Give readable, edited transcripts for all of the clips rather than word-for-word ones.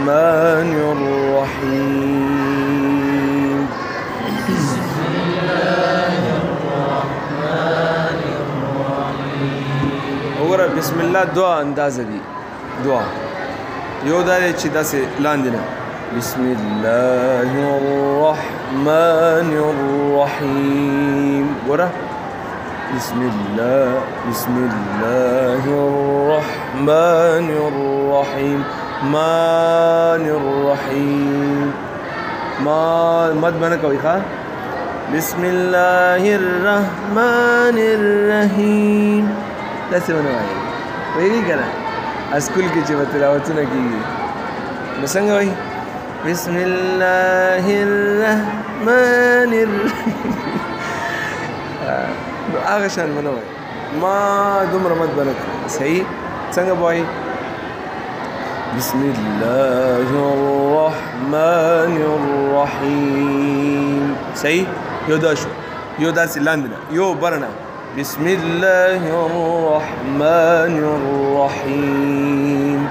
الرحمن الرحيم وګوره بسم الله دعا اندازه دي دعا یو دا چې داسې لاندې نه بسم الله الرحمن الرحيم ګوره بسم الله الرحمن الرحيم مان الرحيم ما مد بنا کوي ښا بسم الله الرحمن الرحيم داسې ونه وایي وایي کنه اسکول کې چې تلاوتونه کیږي نو څنګه وایي بسم الله الرحمن الرحيم هغه شان ونه وایي ما دومره مد بنا صحیح څنګه وایي بسم الله الرحمن الرحيم صحیح یو دا شو یو داسې لاندې یو برنه بسم الله الرحمن الرحيم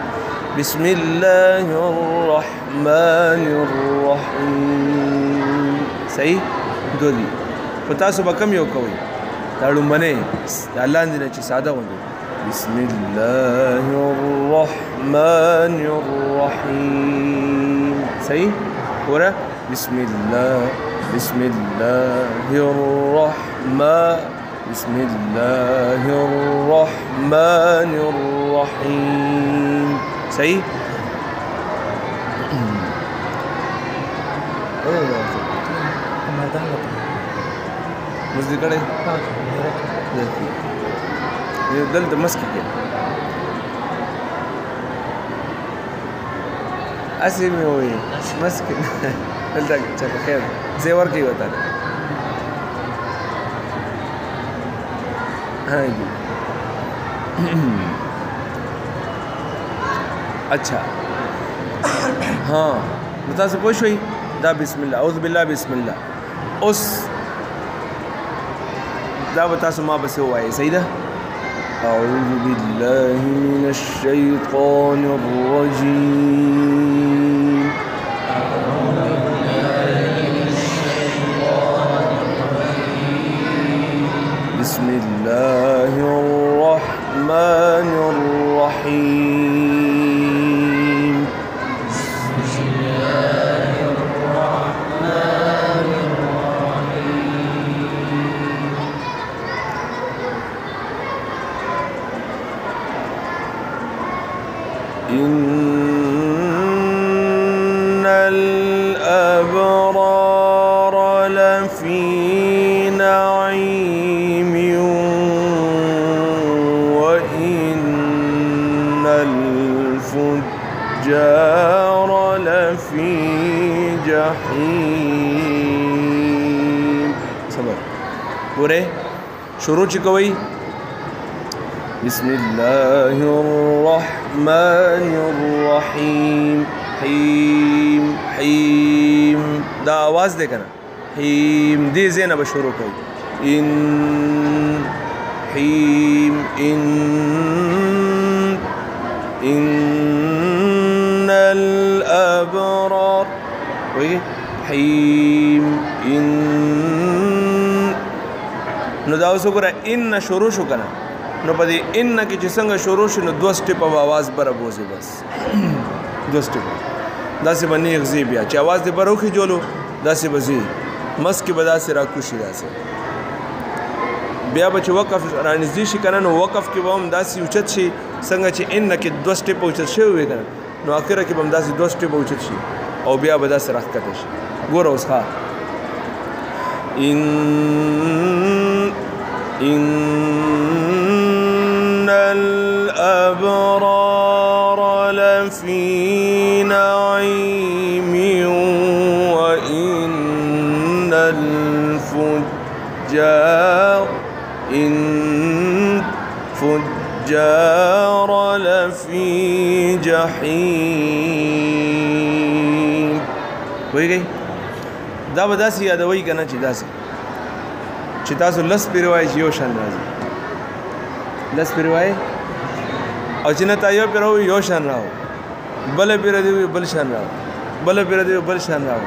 بسم الله الرحمن الرحيم صحیح دو دي په تاسو به کم یو کوئ دا لومبنی دا لاندې نه چې ساده غوندې بسم الله الرحمن الرحيم صحیح ګوره بسم الله الرحمن بسم الله الرحمن الرحيم صحیح مزدی کړی دلته مسکی کې اسی مې وایي مسکی دلته چې خیر زه ورکوي وته اچھا हाँ बता से पूछ हुई दा बिस्मिल्लाह औज़ बिल्लाह बिस्मिल्लाह उस दा बता से माँ बसे हुआ है सही दा أعوذ بالله من الشيطان الرجيم بسم الله الرحمن الرحيم بسم الله الرحمن الرحيم إن الأبرار لفي نعيم الفجار لفي جحيم صبر ورے شروع چکوئی بسم الله الرحمن الرحيم حیم حیم دا آواز دے کنا حیم دی زینہ بشروع کوئی ان حیم إن الأبرار حيم إن نو دا اوس وګوره ان شروع شو کنه نو په دې ان کې چې څنګه شروع شو نو دوه سټپ आवाज بره بوزي بس دوه سټپ داسې باندې غزي بیا چې आवाज دې بروخي جوړو داسې بزي مس کې بداسې راکوشي داسې بیا به چې وقف رانږدې شي کنه نو وقف کې به هم داسې اوچت شي څنګه چې ان کې دوه سټپ اوچت شوی وي کنه نو اخره کې به هم داسې دوه سټپ اوچت شي او بیا به داسې راښکته شي ګوره اوس ښه إن الأبرار لفي نعيم وإن الفجار لفي جحيم وایي دا به داسې یادوي که نه چې داسې چې تاسو لس پیرې وایئ چې یو شان راځي لس پیرې وایئ او چې نه تا یو پیره وایي یو شان راو بل پیر دی بل شان راو بل پیر دی بل شان راو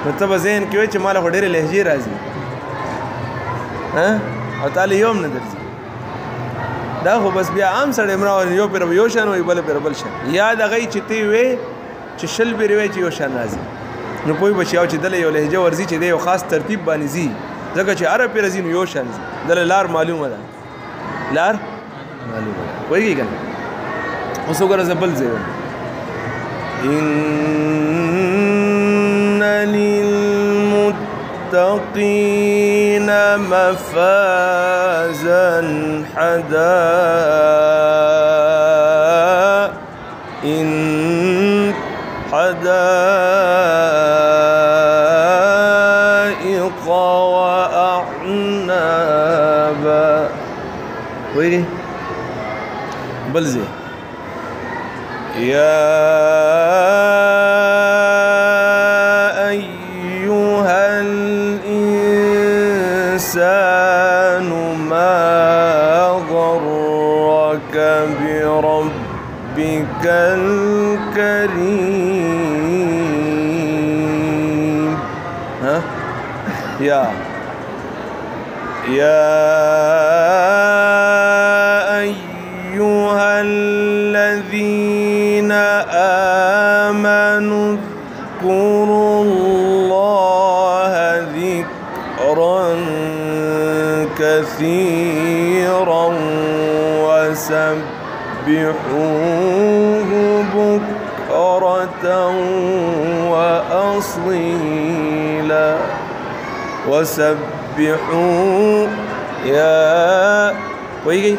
نو ته به ذهن کې وایي چې ماله خو ډېرې لهجې راځي او تاله یو هم نه درځي دا خو بس بیا عام سړی مراوړي یو پیر یو شان وایي بل پیر بل شان یا د هغې چې ته وې چې شل پیرې وایي چې یو شان راځي نو پوه به چې یو چې دله یو لهجه ورځي چې دی یو خاص ترتیب باندې ځي ځکه چې هره پیره ځي نو یو شان ځي دله لار معلومه ده لار معلومه ده پوهېږي که نه اوس وګوره زه بل ځای وایم إن للمتقين مفازا حدائق وأعنابا ويلي بلزي يا أيها الإنسان ما غرك بربك الكريم ها يا أيها الذين آمنوا اذكروا الله ذكرا كثيرا وسبحوه بكرة وأصيلا وسبحوا يا ويجي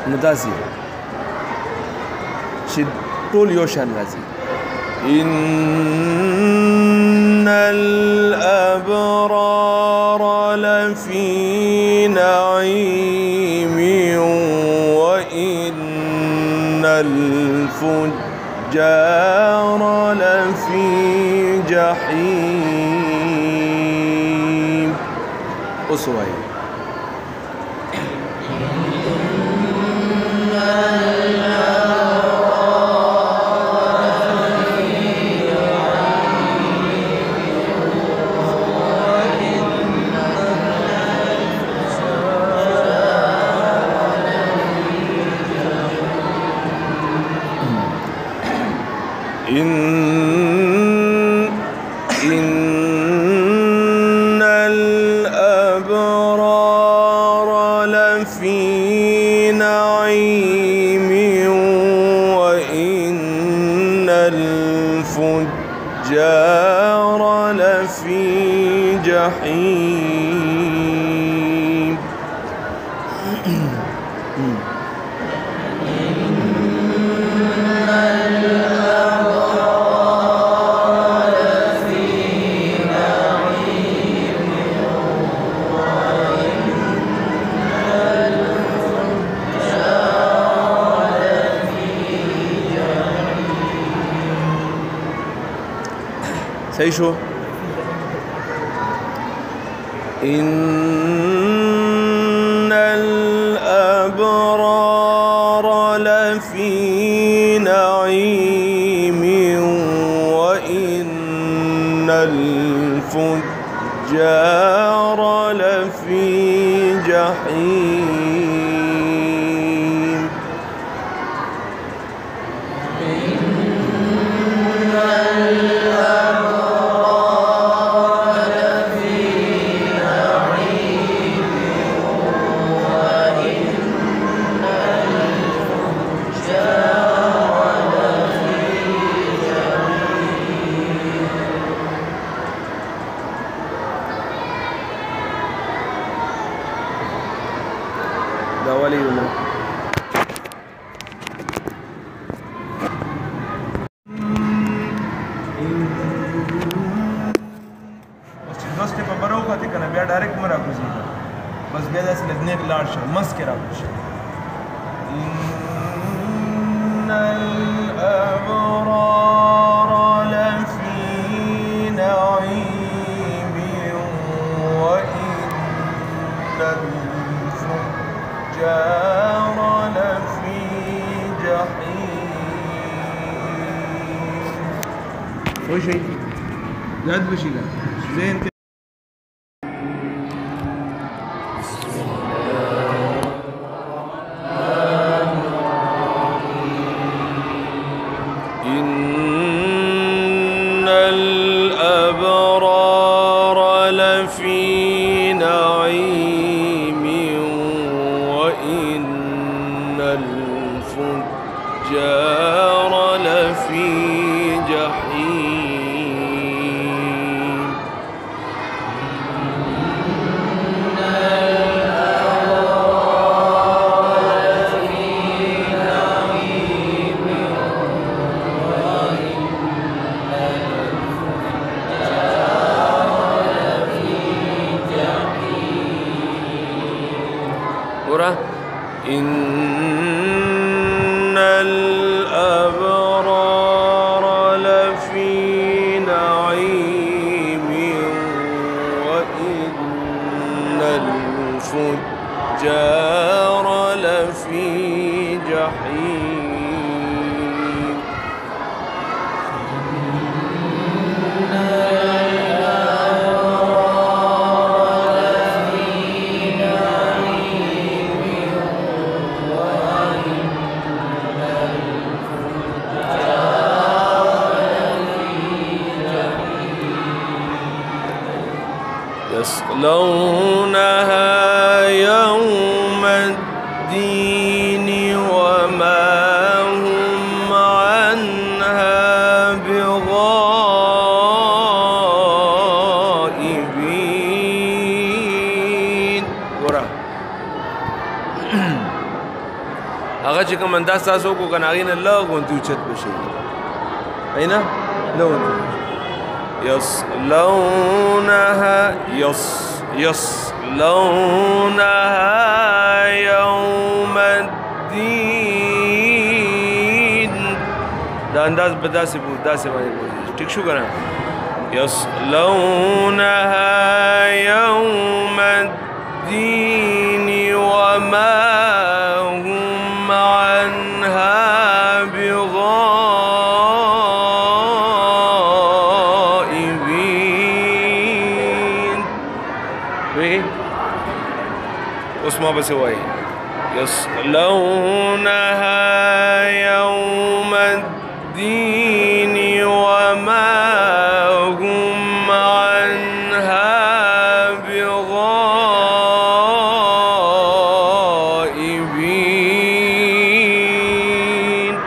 متاسي شد طول يوشان رازي إن الأبرار لفي نعيم وإن الفجار لفي جحيم أسوأ إن الأبرار لفي نعيم وإن الفجار لفي جحيم صحیح شو إن الأبرار لفي نعيم وإن الفجار لفي جحيم دا ولي ولا دوسته په برو کته کنه بیا ډایرکټ مرا کوزي بس بیا داس لدنه لاړ شه مس کې راوښ إن الأبرار لفي نعيم وإن الفجار لفي جحيم وشي زاد بشي لا زين إن الأبرار لفي نعيم وإن الفجار لفي جحيم إن الأبرار لفي نعيم وإن الفجار لفي جحيم يصلونها يوم الدين وما هم عنها بغائبين ورا هغه چې کوم انداز تاسو کو کنه غین الله غونتی اوچت بشي اینا لو يصلونها يصلونها يوم الدين دا انداز بداسه باندې ټیک شو کنه يصلونها يوم الدين وما هم عنها اسمع بس هو يصلونها يوم الدين وما هم عنها بغائبين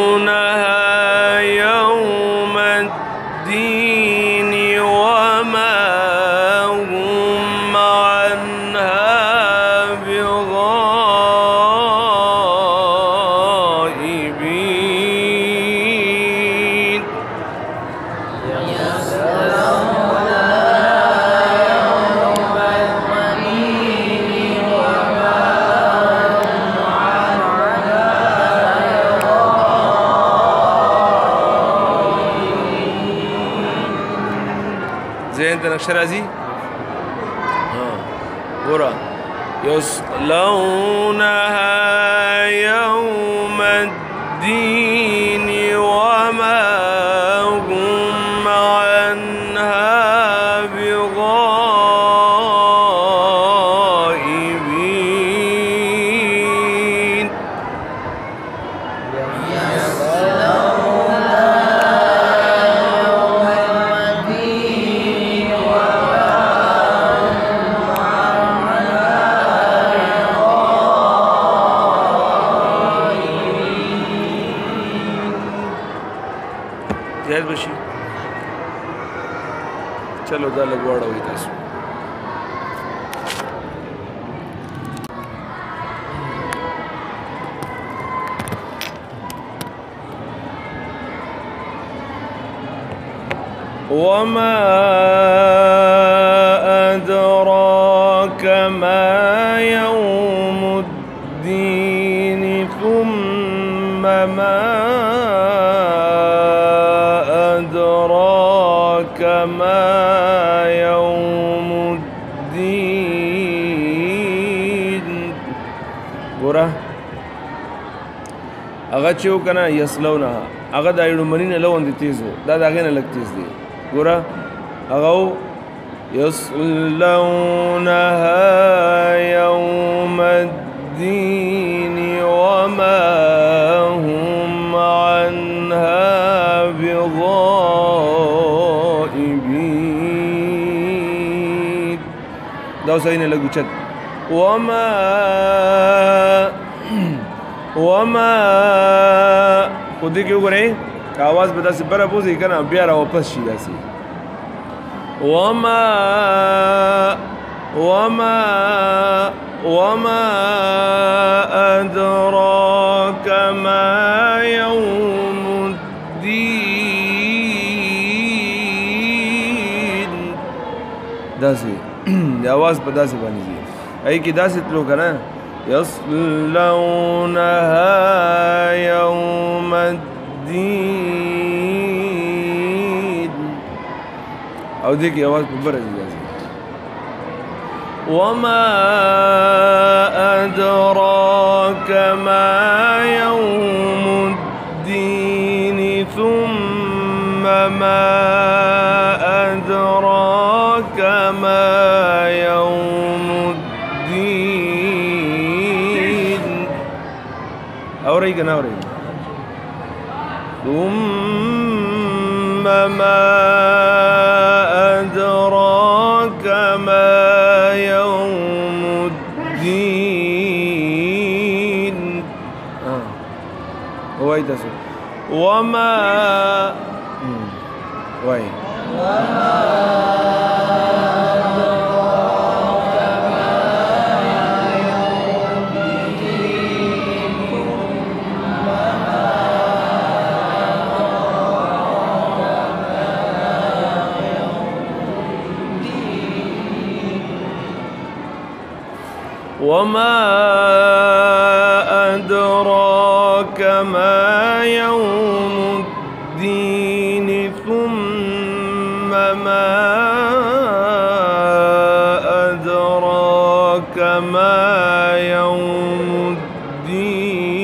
يصلونها يوم الدين وما هم عنها بغائبين زين ده نقش رازي ورا يصلونها يوم الدين وما هم عنها بغائبين زیاد بشي چلو دا لږ واړوئ تاسو وما أدراك ما يوم الدين ثم ما أدراك ما يوم الدين ګوره هغه چې وکنه یسلونها هغه د ایړو منی نه لوند تیز دا د هغې نه لږ تیز دی ګوره هغه يصلونها يوم الدين وما هم عنها بغائبين دا سینه لګو چت وما خو دې کې وګورئ آواز به داسې بره بوځي که نه بیا را واپس شي داسې وما أدراك ما يوم الدين داسې د آواز په داسې باندې ځي ای کې داسې تلو که نه يصلونها يوم الدين او دې کې आवाज په بره ځي وما أدراك ما يوم الدين ثم ما أدراك ما يوم الدين أوريك أنا أوريك ثم ما أدراك ما يوم الدين هو يدسو وما وي وما أدراك ما يوم الدين ثم ما أدراك ما يوم الدين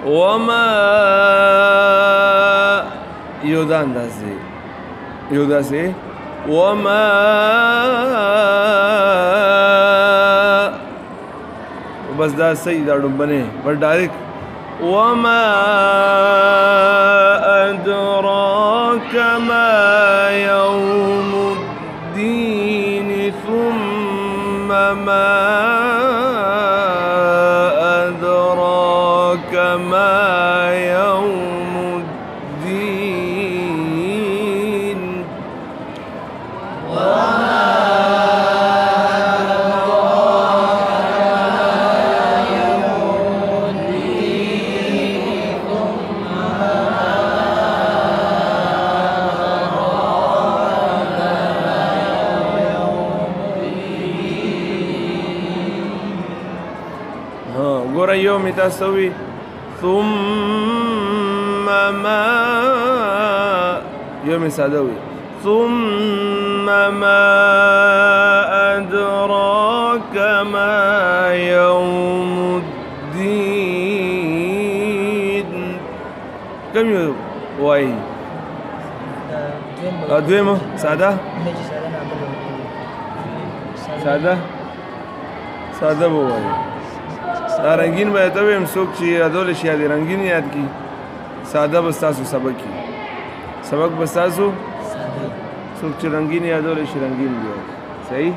وما يودان داسي وما بس دا صحیح دا ډومبنه پر ډایرکټ وما أدراك ما يوم الدين ثم ما أدراك ما يوم الدين ګوره یوم تاسو وی ثم ما يوم سادوي ثم ما أدراك ما يوم الدين كم يوم واي دويمه ساده ساده بوای دا رنگین به ته ویم څوک چې یادول شي د رنگین یاد کی ساده بس تاسو سبق کی سبق بس تاسو څوک چې رنگین یادول شي رنگین دی صحیح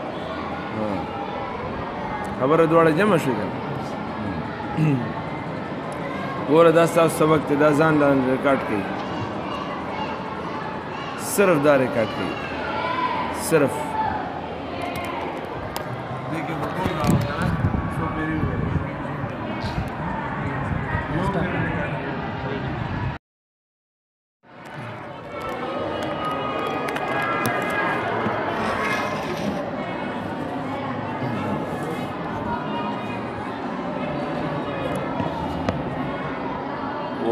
خبره دواړه جمع شوې ده ګوره دا تاسو سبق ته دا ځان لاندې ریکارډ کړئ صرف دا ریکارډ کړئ صرف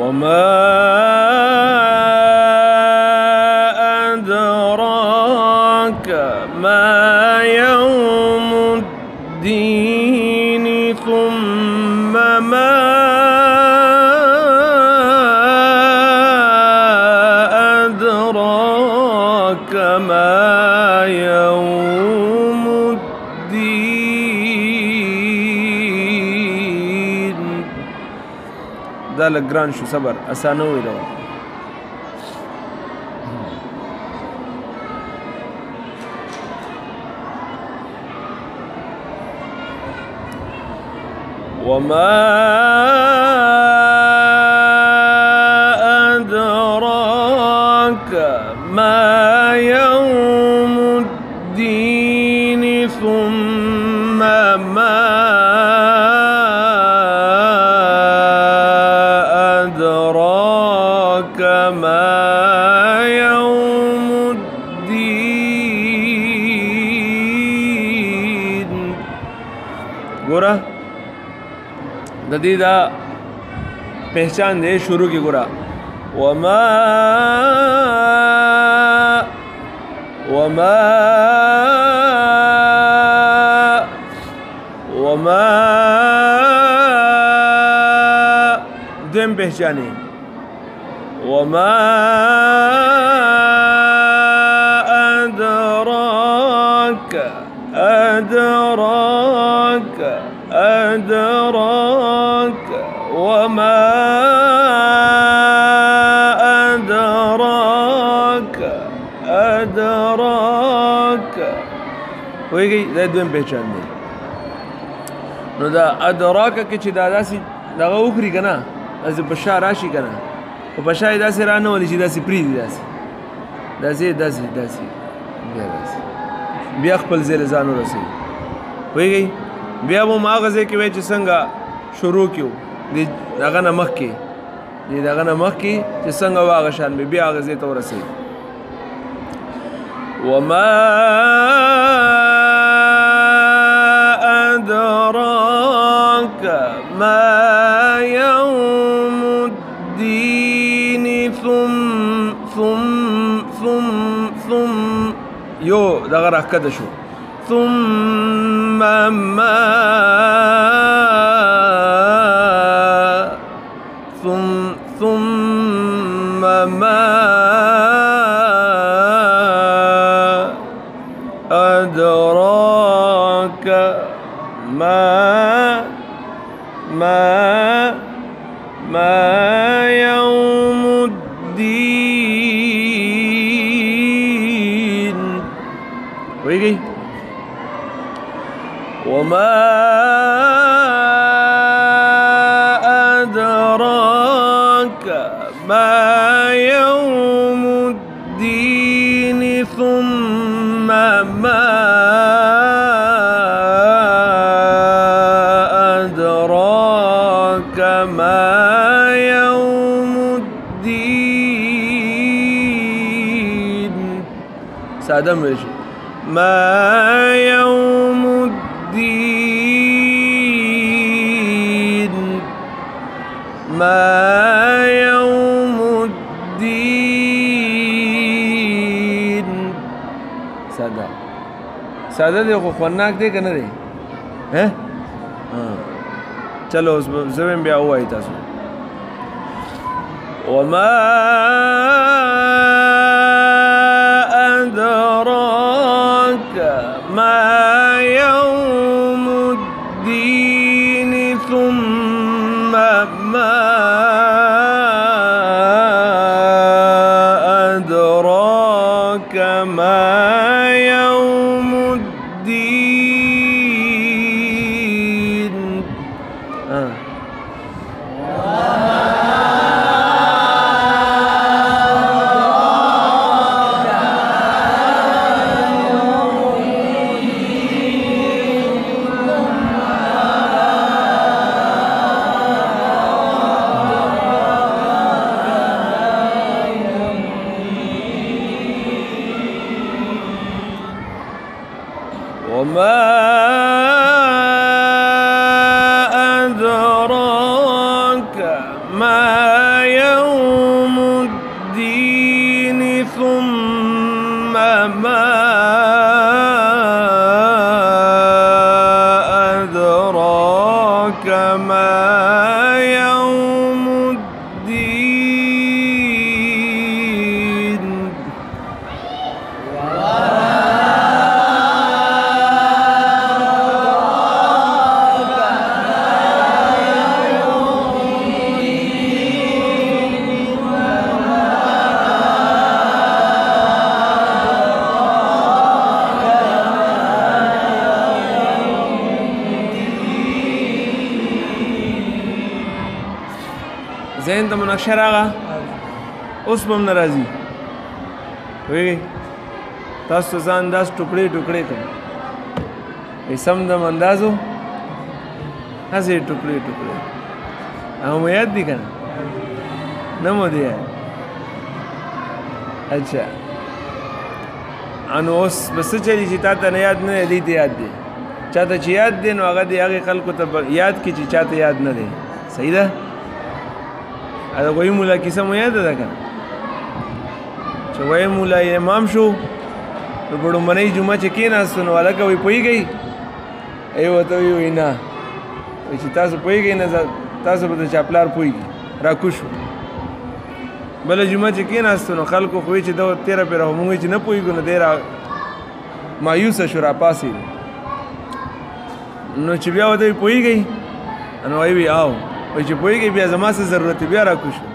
وما أدراك ما يوم الدين ثم ما أدراك ما يوم الدين. دا لږ ګران شو، صبر اسانه ویلو. وما أدراك ما يوم الدين ثم ما أدراك ما يوم الدين. ګوره د دې دا پہچان دی شروع کی ګوره وما دویم پہچانی وما أدراك وما أدراك ویږي دا دویم پہچان دی. نو دا ادراک کې چې دا داسې دغه وکړي که نه داسې په شا راشي که نه خو په شا یې داسې رانهولي چې داسې پرېږدي داسې بیا خپل ځای له ځان ورسوي پوهېږئ. بیا به هم هغه ځای کې وایي چې څنګه شروع کړو د هغه نه مخکې چې څنګه و هغه شان بیا هغه ځای ته ورسوي. وما أدراك ما يوم الدين ثم يو دغه راکده شو ثم ما أدراك ما يوم الدين ويجي وما أدراك ما يوم الدين ثم ما أدراك ما يوم الدين. ساده ماشي ما يوم الدين ما يوم الدين. ساده دی خو خونناک دی که نه دی؟ چلو اوس زه بیا ووایي تاسو وما أدراك ما يوم الدين ثم ما أدراك ما يوم الدين. وما أدراك ما ما أدراك ما يوم الدين ذهن ته مناقشه راغله اوس به هم نه راځي پوهېږئ تاسو ته ځان انداز ټوکړې ټوکړې کړم سم دم اندازو هسې ټوکړې ټوکړې هغه مو یاد دي که نه نه مو دی یاد اچھا نو اوس به څه چلي چې تا ته نه یاد نه دی دی ته یاد دی چا ته چې یاد دی نو هغه د هغې خلکو ته یاد کړي چې چا ته یاد نه دی صحیح ده دا وایي مولا کیسه مو یاده ده که نه چې وایي مولا امام شو نو په لومړنۍ جمعه چې کېناستو نو هلکه وایي پوهېږئ ای ورته وایي نه وایي چې تاسو پوهېږئ نه تاسو به د چا پلار پوهېږي راکوز شو بله جمعه چې کېناستو نو خلکو خو وایي چې دا تېره پېره خو مونږ چې نه پوهېږو نو دی را مایوسه شو راپاسېدو نو چې بیا ورته وایي پوهېږئ نو وایي آو وایي چې پوهېږئ بیا زما څه ضرورت دی بیا راکوز شو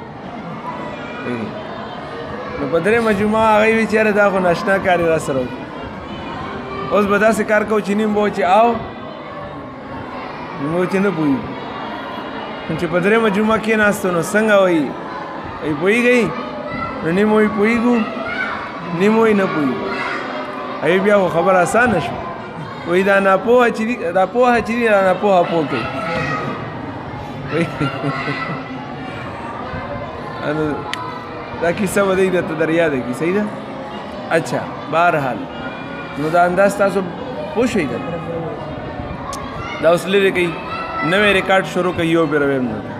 نو په درېیمه جمعه هغوی وایي چې یاره دا خو ناشنا کار یې را سره وکړو اوس به داسې کار کوو چې نیم به چې آو نو چې نه پوهېږو نو چې په درېیمه جمعه کېناستو نو څنګه وایي وایي پوهېږئ نو نیم وایي پوهېږو نیم وایي نه پوهېږو هغوی بیا خو خبره اسانه شو وایي دا ناپوهه چې دي دا پوهه چې دي دا ناپوهه پوه کوي دا کیسه به دی درته در یاده کړي صحیح ده اچھا بهرحال نو دا انداز تاسو پوه شئ که دا اوس لرې کوي نوی ریکارډ شروع کوي یو بېره ویم نه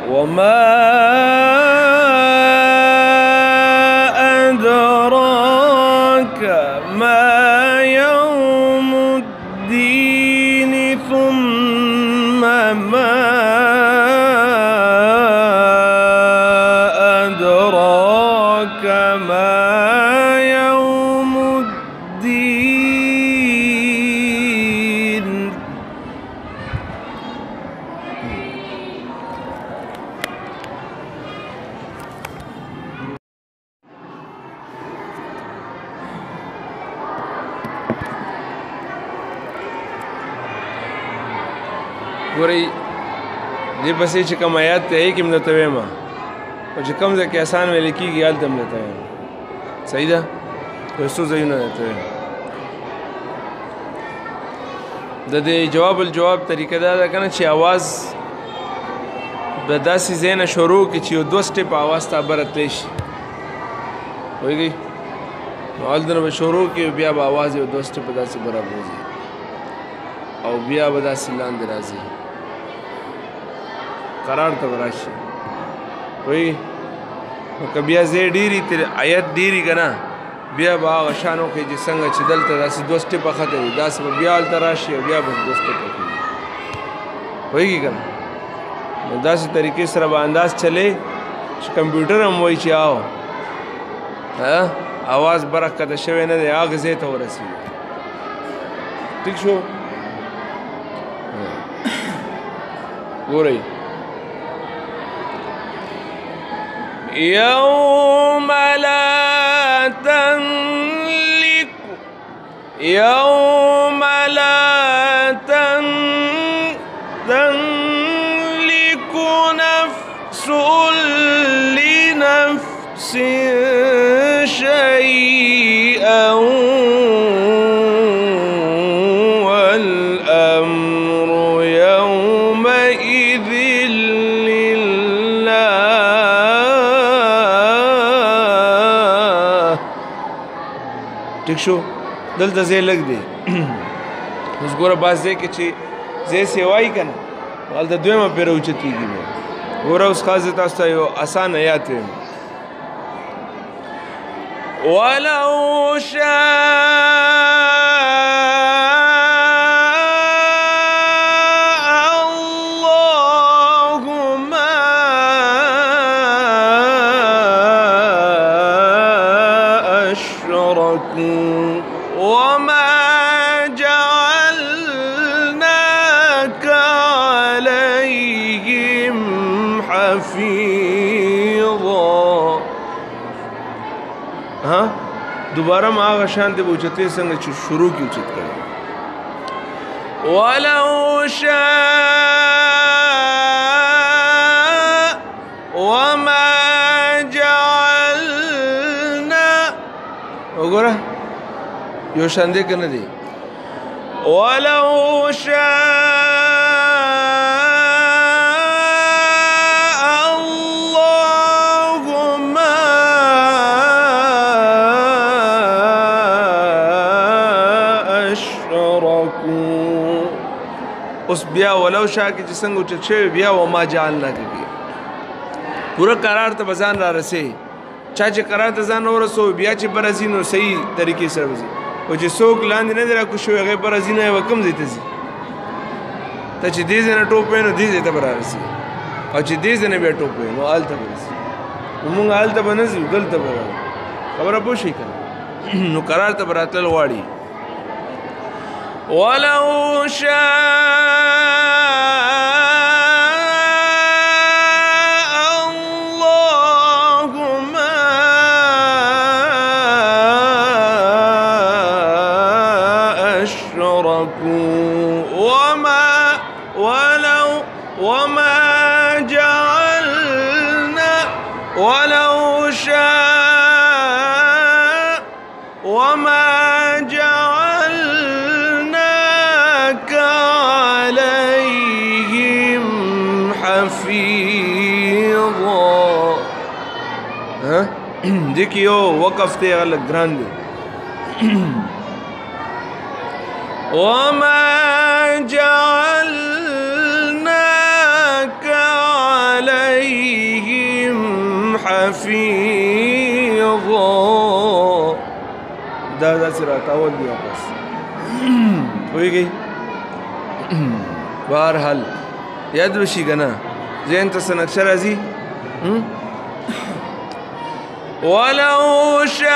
وما أدراك ما يوم الدين ثم ما أدراك ما يوم الدين ګورئ دې پسې چې کوم آیات ته یې کې هم درته وایم او چې کوم ځای کې اسان ویل کېږي هلته هم درته وایم صحیح ده یو څو ځایونه درته وایم د دې جواب الجواب طریقه دا ده که نه چې اواز به داسې ځای نه شروع کړي چې یو دوه سټیپ اواز ته بره تلی شي پوهېږئ نو هلته نه به شروع کړي بیا به اواز یو دوه سټیپه داسې بره بوځي او بیا به داسې لاندې راځي قرار ته به راشي پوهېږي نو که بیا ځای ډېري آیت ډېري که نه بیا به هغه شان وکړئ چې څنګه چې دلته داسې دوه سټیپه ښه وي داسې به بیا هلته راشي او بیا به دوه سټیپه کوي پوهېږي که نه نو داسې طریقې سره به انداز چلی چې کمپیوټر هم وایي چې آو اواز بره ښکته شوی نه دی هغه ځای ته ورسېږي ټیک شو ګورئ يوم لا تملك نفس لنفس شيئا والأمر يومئذ لله ٹھیک شو دلته ځای لږ دی اوس ګوره بعض ځای کې چې ځای سیوایي که نه هلته دویمه پیره اوچتېږي بیا ګوره اوس خاص زه تاسو ته یو اسان آیات ویم ولو شاء الله ما أشركوا وما جعلناك عليهم حفيظا ها دوباره ما هغه شان دی اوچتې څنګه چې شروع کې اوچت کړی ولو شاء وما جعلنا وګوره یو شان دی که نه دی ولو شاء الله ما أشركوا اوس بیا ولو شاء کې چې څنګه اوچت شوی بیا وما جعلنا کې پوره قرار ته به ځان را رسې چا چې قرار ته ځان ورسو بیا چې به راځي نو صحیح طریقې سره وځي او چې څوک لاندې نه دی راکوز شوی هغې به راځي نو یوه کوم ځای ته ځي ته چې دې ځای نه ټوپ وایې نو دې ځای ته به را رسي او چې دې ځای نه بیا ټوپ وایې نو هلته به رسي نو مونږ هلته به نه ځو دلته به راځو خبره پوه شئ که نه نو قرار ته به راتلل غواړي ولو شاء الله ما أشركوا وما جعلنا ولو شاء وما جعلناك عليهم حفيظا ها دې کې یو وقف دی هغه لږ ګران دی وما جعلناك عليهم حفيظا دا داسې راتاول دی واپس پوهېږئ بهرحال یاد وشي که نه ذهن ته څه نقشه راځي ولو شاء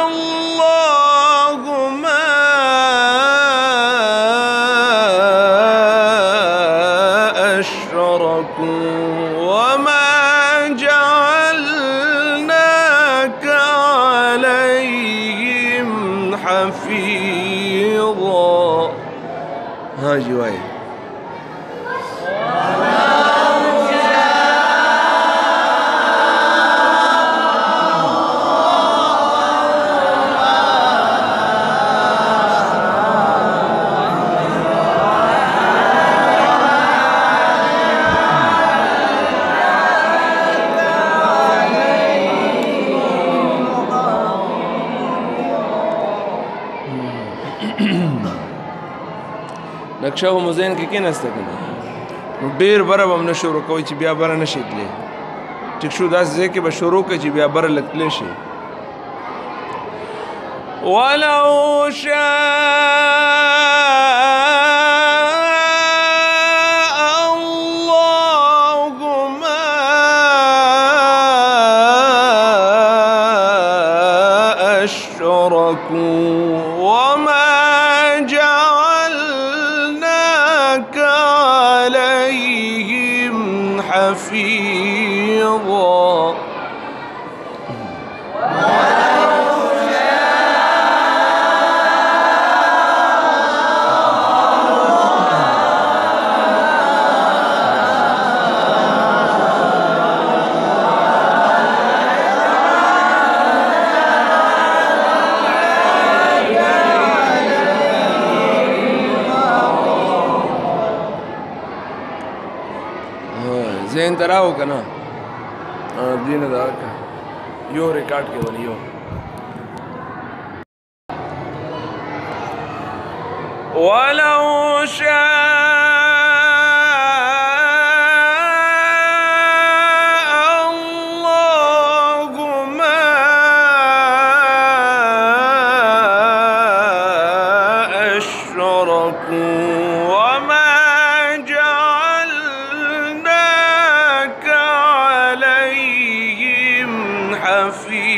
الله ما أشركوا وما جعلناك عليهم حفيظا ها جواي نقشه و مزین کې کېناسته که نه نو ډېر بره به هم نه شروع کوئ چې بیا بره نه شئ تللی ټیک شو داسې ځای کې به شروع کړئ چې بیا بره لږ تللی شئ ولو شاء الله ما أشركوا وما جعلناك عليهم حفيظا ذهن تراو که نه دین دا که یو ریکارډ کې ونی یو ولو شاء الله ما أشركوا وما جعلناك عليهم حفيظا